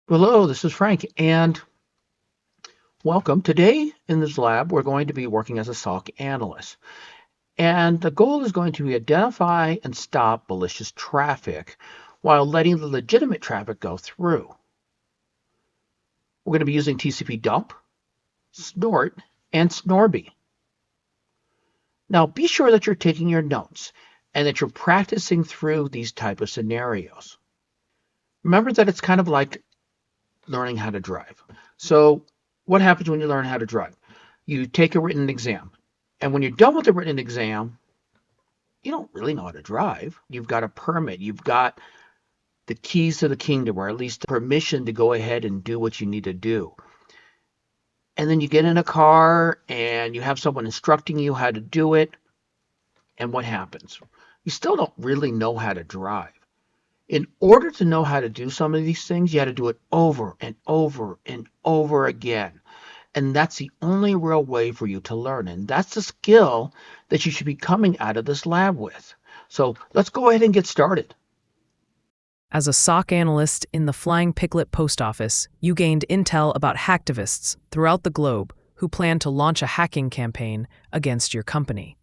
Hello, this is Frank, and welcome. Today in this lab, we're going to be working as a SOC analyst. And the goal is going to be identify and stop malicious traffic while letting the legitimate traffic go through. We're going to be using TCPdump, Snort, and Snorby. Now, be sure that you're taking your notes and that you're practicing through these type of scenarios. Remember that it's kind of like learning how to drive. So what happens when you learn how to drive? You take a written exam. And when you're done with the written exam, you don't really know how to drive. You've got a permit. You've got the keys to the kingdom, or at least the permission to go ahead and do what you need to do. And then you get in a car and you have someone instructing you how to do it. And what happens? You still don't really know how to drive. In order to know how to do some of these things, you had to do it over and over and over again. And that's the only real way for you to learn. And that's the skill that you should be coming out of this lab with. So let's go ahead and get started. As a SOC analyst in the flying Piglet Post Office, you gained intel about hacktivists throughout the globe who plan to launch a hacking campaign against your company.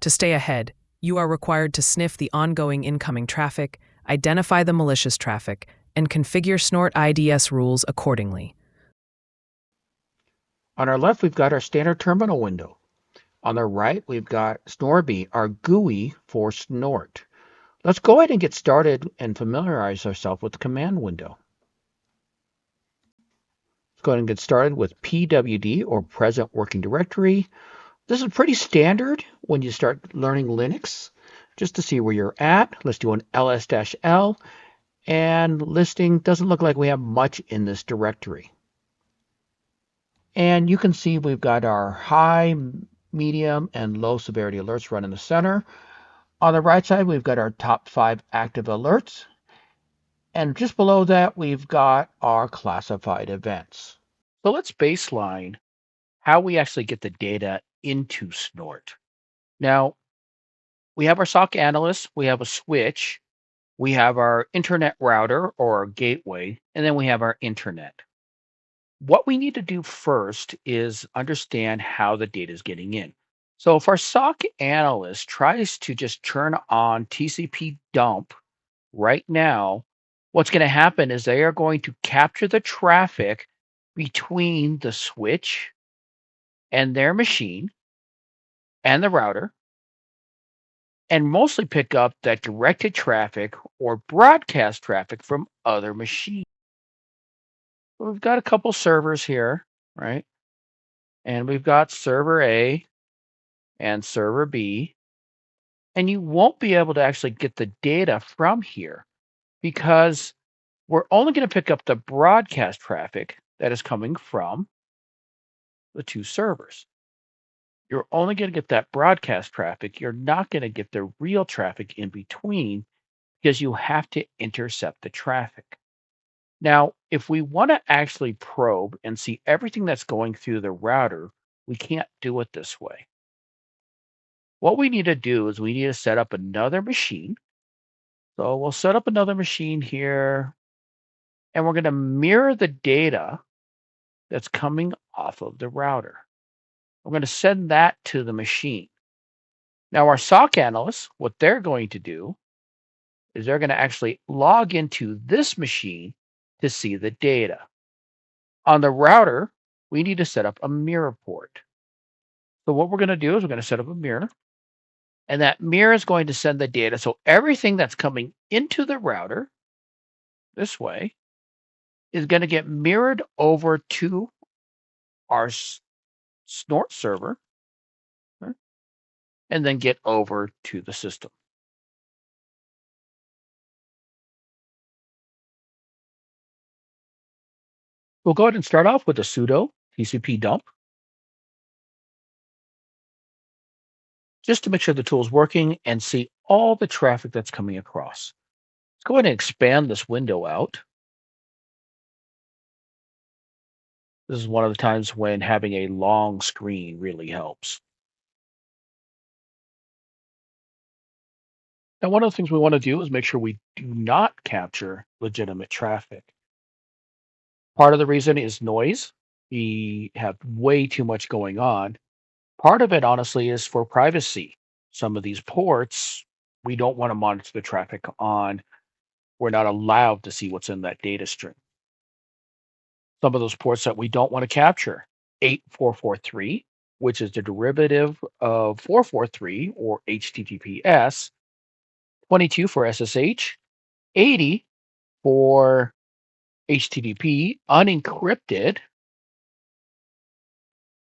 To stay ahead, you are required to sniff the ongoing incoming traffic, identify the malicious traffic, and configure Snort IDS rules accordingly. On our left, we've got our standard terminal window. On the right, we've got Snorby, our GUI for Snort. Let's go ahead and get started and familiarize ourselves with the command window. Let's go ahead and get started with PWD, or Present Working Directory. This is pretty standard when you start learning Linux. Just to see where you're at, let's do an ls-l, and listing doesn't look like we have much in this directory. And you can see we've got our high, medium, and low severity alerts run in the center. On the right side, we've got our top 5 active alerts. And just below that, we've got our classified events. So let's baseline how we actually get the data into Snort. Now, we have our SOC analyst, we have a switch, we have our internet router or our gateway, and then we have our internet. What we need to do first is understand how the data is getting in. So if our SOC analyst tries to just turn on TCP dump right now, what's going to happen is they are going to capture the traffic between the switch and their machine and the router, and mostly pick up that directed traffic or broadcast traffic from other machines. We've got a couple servers here, right? And we've got server A and server B. And you won't be able to actually get the data from here because we're only going to pick up the broadcast traffic that is coming from the two servers. You're only going to get that broadcast traffic. You're not going to get the real traffic in between because you have to intercept the traffic. Now, if we want to actually probe and see everything that's going through the router, we can't do it this way. What we need to do is we need to set up another machine. So we'll set up another machine here, and we're going to mirror the data that's coming off of the router. We're going to send that to the machine. Now, our SOC analysts, what they're going to do is they're going to actually log into this machine to see the data. On the router, we need to set up a mirror port. So what we're going to do is we're going to set up a mirror, and that mirror is going to send the data. So everything that's coming into the router this way is going to get mirrored over to our Snort server, and then get over to the system. We'll go ahead and start off with a sudo TCPdump, just to make sure the tool is working and see all the traffic that's coming across. Let's go ahead and expand this window out. This is one of the times when having a long screen really helps. Now, one of the things we want to do is make sure we do not capture legitimate traffic. Part of the reason is noise. We have way too much going on. Part of it, honestly, is for privacy. Some of these ports, we don't want to monitor the traffic on. We're not allowed to see what's in that data stream. Some of those ports that we don't want to capture, 8443, which is the derivative of 443 or HTTPS, 22 for SSH, 80 for HTTP unencrypted,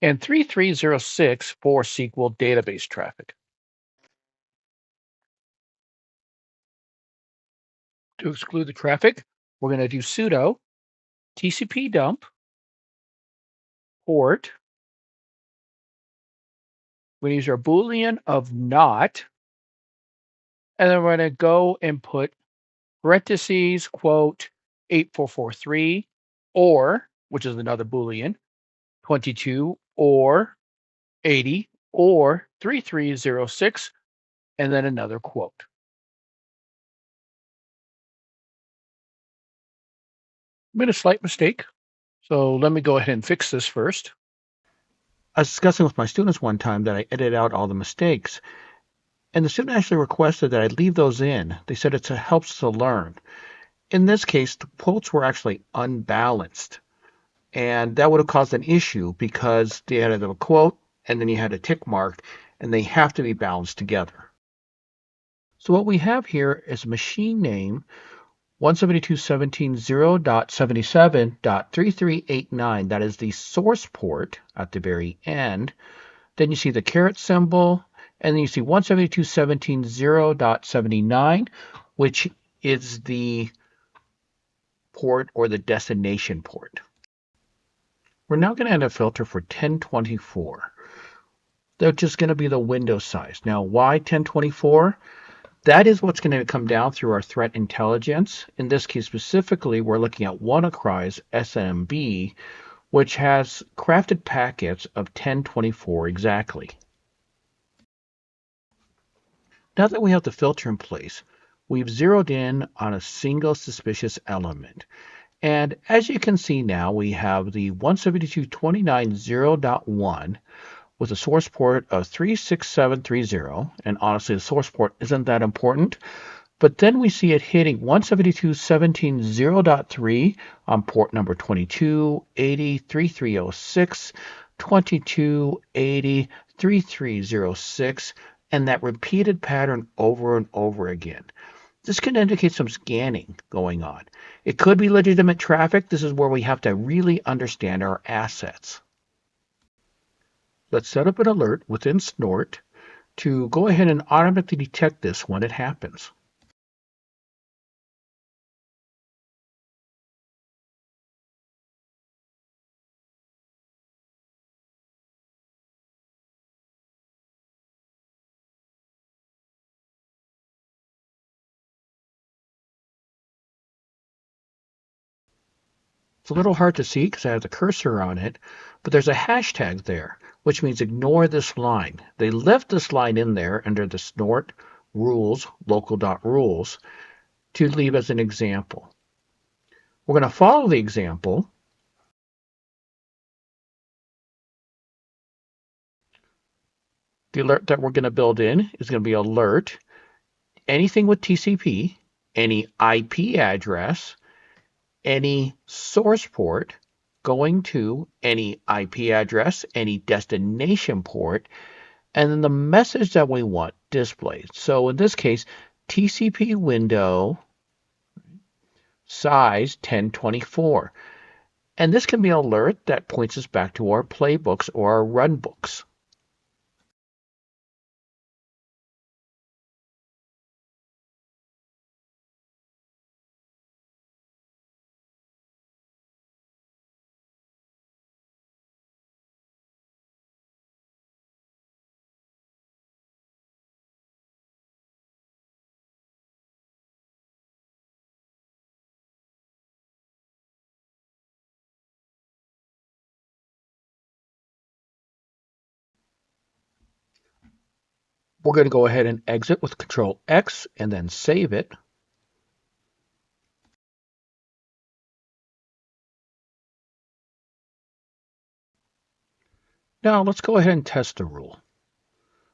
and 3306 for SQL database traffic. To exclude the traffic, we're going to do sudo TCPdump port. We're going to use our Boolean of not, and then we're going to go and put parentheses, quote, 8443, or, which is another Boolean, 22, or 80, or 3306, and then another quote. Made a slight mistake, so let me go ahead and fix this first. I was discussing with my students one time that I edited out all the mistakes, and the student actually requested that I leave those in. They said it helps to learn. In this case, the quotes were actually unbalanced, and that would have caused an issue because they had a quote and then you had a tick mark, and they have to be balanced together. So what we have here is machine name 172.17.0.77.3389. That is the source port at the very end. Then you see the caret symbol, and then you see 172.17.0.79, which is the port or the destination port. We're now going to add a filter for 1024. That's just going to be the window size. Now, why 1024? That is what's going to come down through our threat intelligence. In this case specifically, we're looking at WannaCry's SMB, which has crafted packets of 1024 exactly. Now that we have the filter in place, we've zeroed in on a single suspicious element. And as you can see now, we have the 172.29.0.1 with a source port of 36730. And honestly, the source port isn't that important. But then we see it hitting 172.17.0.3 on port number 2280.3306, 2280.3306, and that repeated pattern over and over again. This can indicate some scanning going on. It could be legitimate traffic. This is where we have to really understand our assets. Let's set up an alert within Snort to go ahead and automatically detect this when it happens. It's a little hard to see because I have the cursor on it, but there's a hashtag there, which means ignore this line. They left this line in there under the Snort rules, local.rules, to leave as an example. We're going to follow the example. The alert that we're going to build in is going to be alert anything with TCP, any IP address, any source port going to any IP address, any destination port, and then the message that we want displayed. So in this case, TCP window size 1024. And this can be an alert that points us back to our playbooks or our runbooks. We're going to go ahead and exit with Control X and then save it. Now let's go ahead and test the rule.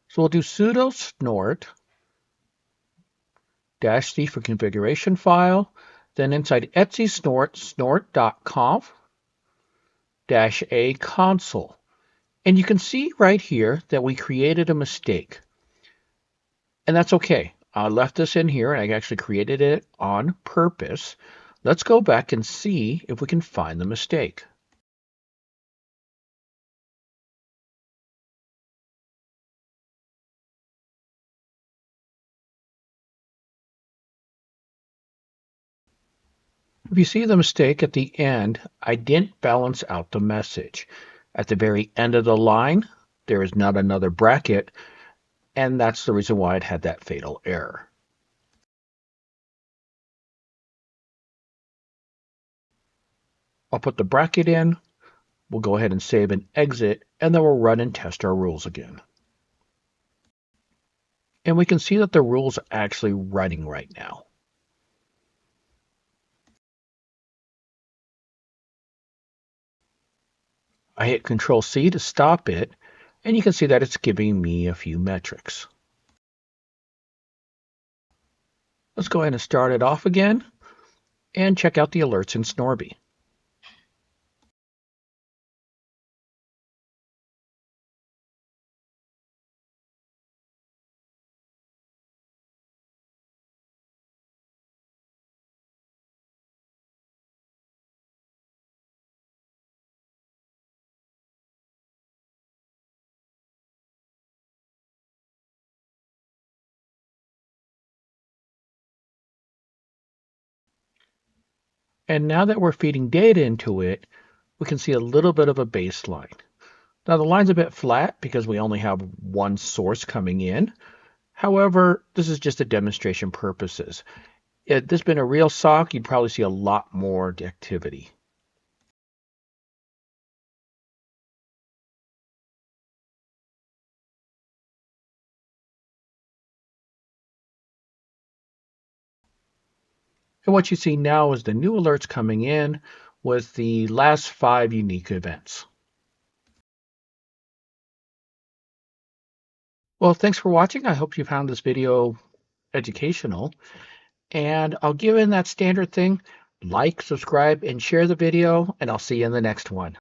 So we'll do sudo snort -c for configuration file, then inside etc snort snort.conf -a console. And you can see right here that we created a mistake. And that's okay. I left this in here and I actually created it on purpose. Let's go back and see if we can find the mistake. If you see the mistake at the end, I didn't balance out the message. At the very end of the line, there is not another bracket, and that's the reason why it had that fatal error. I'll put the bracket in, we'll go ahead and save and exit, and then we'll run and test our rules again. And we can see that the rules are actually running right now. I hit Control C to stop it, and you can see that it's giving me a few metrics. Let's go ahead and start it off again and check out the alerts in Snorby. And now that we're feeding data into it, we can see a little bit of a baseline. Now the line's a bit flat because we only have one source coming in. However, this is just a demonstration purposes. If this had been a real SOC, you'd probably see a lot more activity. And what you see now is the new alerts coming in with the last 5 unique events. Well, thanks for watching. I hope you found this video educational. And I'll give in that standard thing, like, subscribe, and share the video, and I'll see you in the next one.